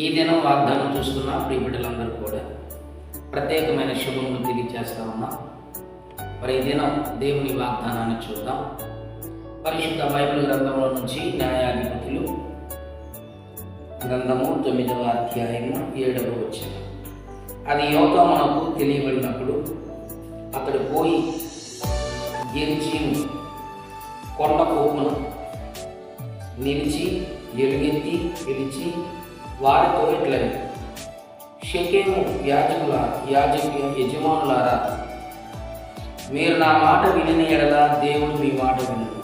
ఈ దినం వాగ్దానం చూస్తున్న ప్రియ బిడ్డలందరూ కూడా ప్రత్యేకమైన శుభములు తెలియజేస్తా ఉన్నాం. మరి ఈ దినం దేవుని వాగ్దానాన్ని చూద్దాం. పరిశుద్ధ బైబిల్ గ్రంథంలో నుంచి న్యాయాధిపతులు గ్రంథము 9వ అధ్యాయము 7వ వచనం. అది యోతామునకు తెలియబడినప్పుడు అతడు పోయి గెరిజీము కొండ కోపున నిలిచి ఎలుగెత్తి పిలిచి వారితో ఇట్లని, షెకెము యజమానులారా, మీరు నా మాట వినని ఎడల దేవుడు మీ మాట వినడు.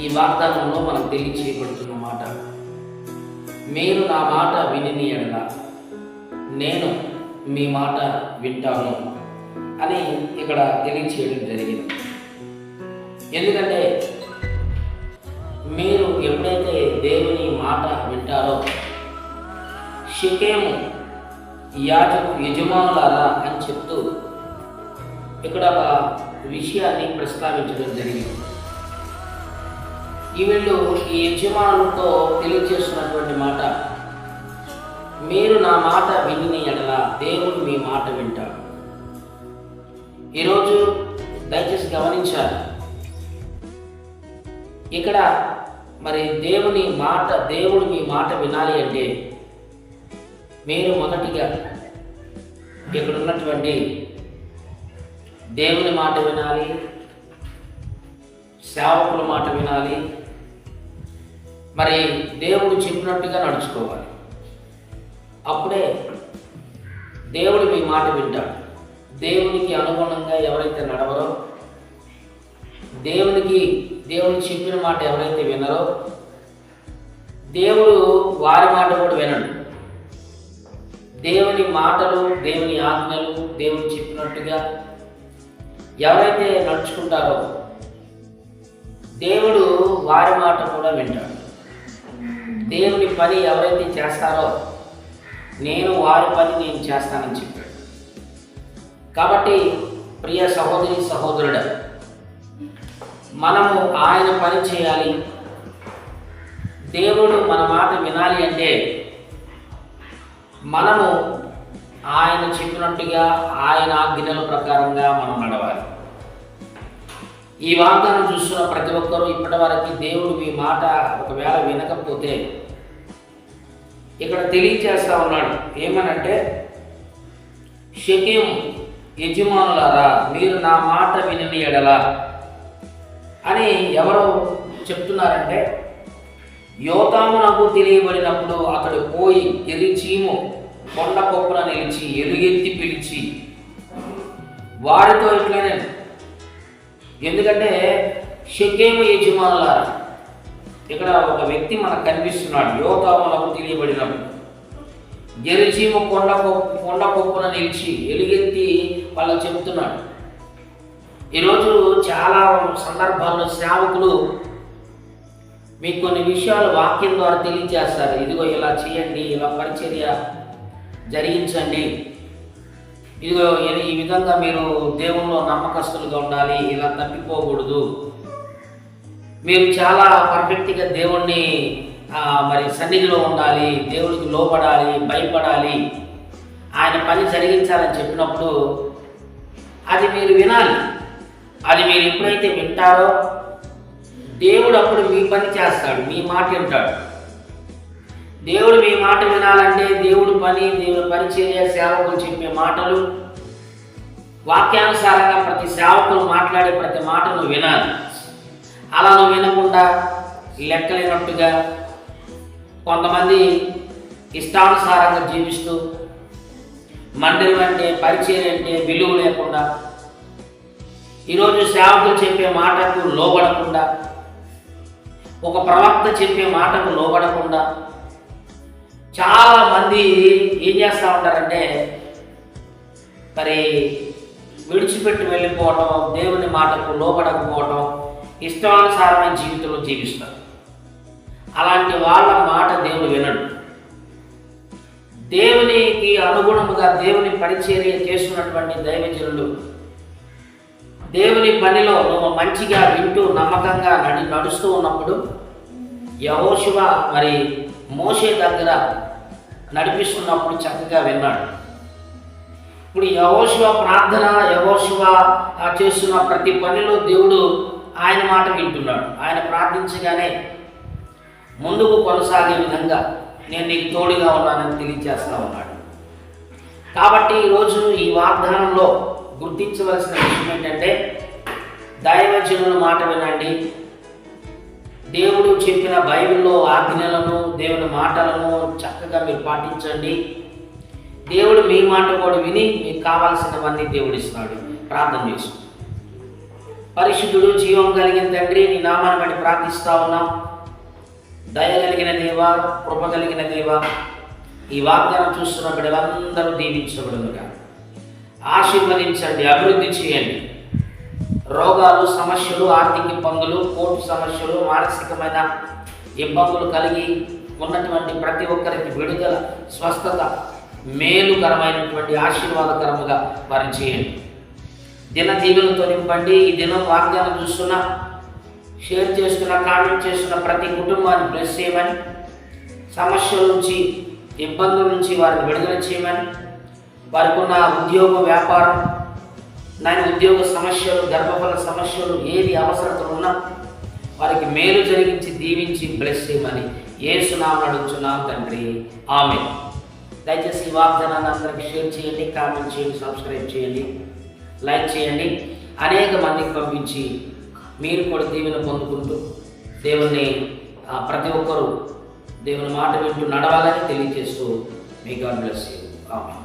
ఈ వాగ్దానంలో మనకు తెలియచేయబడుతున్న మాట, మీరు నా మాట వినని ఎడల నేను మీ మాట వింటాను అని ఇక్కడ తెలియచేయడం జరిగింది. ఎందుకంటే మీరు ఎప్పుడైతే దేవుని మాట వింటారో, షెకెము యజమానులారా అని చెప్తూ ఇక్కడ ఒక విషయాన్ని ప్రస్తావించడం జరిగింది. వీళ్ళు ఈ యజమానులతో తెలియజేస్తున్నటువంటి మాట, మీరు నా మాట విని ఎడల దేవుడు మీ మాట వింటాడు. ఈరోజు దయచేసి గమనించాలి, ఇక్కడ మరి దేవుడు మీ మాట వినాలి అంటే మీరు మొదటిగా ఇక్కడ ఉన్నటువంటి దేవుని మాట వినాలి, సేవకుల మాట వినాలి, మరి దేవుడు చెప్పినట్టుగా నడుచుకోవాలి. అప్పుడే దేవుడు మీ మాట వింటాడు. దేవునికి అనుగుణంగా ఎవరైతే నడవరో, దేవుడు చెప్పిన మాట ఎవరైతే వినరో, దేవుడు వారి మాట కూడా వినడు. దేవుని మాటలు, దేవుని ఆజ్ఞలు, దేవుడు చెప్పినట్టుగా ఎవరైతే నడుచుకుంటారో దేవుడు వారి మాట కూడా వింటాడు. దేవుని పని ఎవరైతే చేస్తారో నేను వారి పని నేను చేస్తానని చెప్పాడు. కాబట్టి ప్రియ సహోదరి సహోదరుడు, మనము ఆయన పని చేయాలి, దేవుడు మన మాట వినాలి అంటే మనము ఆయన చెప్పినట్టుగా ఆయన ఆజ్ఞల ప్రకారంగా మనం నడవాలి. ఈ వాగ్దానం చూస్తున్న ప్రతి ఒక్కరూ ఇప్పటి వరకు దేవుడు మీ మాట ఒకవేళ వినకపోతే ఇక్కడ తెలియచేస్తా ఉన్నాడు. ఏమనంటే, షెకెము యజమానులారా, మీరు నా మాట వినని ఎడల అని ఎవరో చెప్తున్నారంటే, యోతామునకు తెలియబడినప్పుడు అతడు పోయి గెరిజీము కొండ కొప్పున నిలిచి ఎలుగెత్తి పిలిచి వారితో ఇట్లనే. ఎందుకంటే షెకెము యజమానులారా, ఇక్కడ ఒక వ్యక్తి మనకు కనిపిస్తున్నాడు. యోతామునకు తెలియబడినప్పుడు గెరిజీము కొండ కొప్పున నిలిచి ఎలుగెత్తి వాళ్ళకు చెబుతున్నాడు. ఈరోజు చాలా సందర్భాల్లో సేవకులు మీకు కొన్ని విషయాలు వాక్యం ద్వారా తెలియజేస్తారు. ఇదిగో ఇలా చేయండి, ఇలా పరిచర్య జరిగించండి, ఇదిగో ఈ విధంగా మీరు దేవుల్లో నమ్మకస్తులుగా ఉండాలి, ఇలా తప్పిపోకూడదు, మీరు చాలా పర్ఫెక్ట్గా దేవుణ్ణి మరి సన్నిధిలో ఉండాలి, దేవుడికి లోపడాలి, భయపడాలి, ఆయన పని జరిగించాలని చెప్పినప్పుడు అది మీరు వినాలి. అది మీరు ఎప్పుడైతే వింటారో దేవుడు అప్పుడు మీ పని చేస్తాడు, మీ మాట వింటాడు. దేవుడు మీ మాట వినాలంటే దేవుడి పని, దేవుడి పరిచర్య, సేవకులు చెప్పే మాటలు వాక్యానుసారంగా ప్రతి సేవకులు మాట్లాడే ప్రతి మాటను వినాలి. అలా నువ్వు వినకుండా లెక్కలేనట్టుగా కొంతమంది ఇష్టానుసారంగా జీవిస్తూ మందిరం అంటే, పరిచర్య అంటే విలువ లేకుండా, ఈరోజు సేవకులు చెప్పే మాటకు లోబడకుండా, ఒక ప్రవక్త చెప్పే మాటకు లోబడకుండా చాలామంది ఏం చేస్తూ ఉంటారంటే మరి విడిచిపెట్టి వెళ్ళిపోవటం, దేవుని మాటకు లోబడకపోవటం, ఇష్టానుసారమైన జీవితంలో జీవిస్తారు. అలాంటి వాళ్ళ మాట దేవుడు వినడు. దేవునికి అనుగుణముగా దేవుని పరిచర్య చేస్తున్నటువంటి దైవజనులు దేవుని పనిలో నువ్వు మంచిగా వింటూ నమ్మకంగా నడుస్తూ ఉన్నప్పుడు యెహోషువ మరి మోషే దగ్గర నడిపిస్తున్నప్పుడు చక్కగా విన్నాడు. ఇప్పుడు యెహోషువ ప్రార్థన, యెహోషువ చేస్తున్న ప్రతి పనిలో దేవుడు ఆయన మాట వింటున్నాడు. ఆయన ప్రార్థించగానే ముందుకు కొనసాగే విధంగా నేను నీకు తోడుగా ఉన్నానని తెలియజేస్తా ఉన్నాడు. కాబట్టి ఈరోజు ఈ వాగ్దానంలో గుర్తించవలసిన విషయం ఏంటంటే, దైవజనుల మాట వినండి. దేవుడు చెప్పిన బైబిల్లో ఆజ్ఞలను, దేవుని మాటలను చక్కగా మీరు పాటించండి. దేవుడు మీ మాట కూడా విని మీకు కావాల్సినవన్నీ దేవుడు ఇస్తున్నాడు. ప్రార్థన చేసు. పరిశుద్ధుడు, జీవం కలిగిన తండ్రి, నీ నామాన్ని బట్టి ప్రార్థిస్తా ఉన్నాం. దయ కలిగిన దేవా, కృప కలిగిన దేవా, ఈ వాగ్దానం చూస్తున్న బిడ్డలందరూ దీవించబడునుగా. ఆశీర్వదించండి, అభివృద్ధి చేయండి. రోగాలు, సమస్యలు, ఆర్థిక ఇబ్బందులు, కోర్టు సమస్యలు, మానసికమైన ఇబ్బందులు కలిగి ఉన్నటువంటి ప్రతి ఒక్కరికి విడుదల, స్వస్థత, మేలుకరమైనటువంటి ఆశీర్వాదకరముగా వారిని చేయండి. దిన దీవెనతో నింపండి. ఈ దినం వాగ్దానం చూస్తున్న, షేర్ చేస్తున్న, కామెంట్ చేస్తున్న ప్రతి కుటుంబాన్ని బ్లెస్ చేయమని, సమస్యల నుంచి, ఇబ్బందుల నుంచి వారిని విడుదల చేయమని, వారికి ఉన్న ఉద్యోగ, వ్యాపారం, ఉద్యోగ సమస్యలు, గర్భఫల సమస్యలు, ఏది అవసరతలు ఉన్నా వారికి మేలు జరిగించి దీవించి బ్లెస్ చేయమని యేసు నామమున అడుగుచున్నాం తండ్రి, ఆమేన్. దయచేసి ఈ వాగ్దానాన్ని అందరికీ షేర్ చేయండి, కామెంట్ చేయండి, సబ్స్క్రైబ్ చేయండి, లైక్ చేయండి. అనేక మందికి పంపించి మీరు కూడా దీవెన పొందుకుంటూ దేవుని ప్రతి ఒక్కరూ దేవుని మాట వింటూ నడవాలని తెలియజేస్తూ మీ గాడ్ బ్లెస్ యు. ఆమేన్.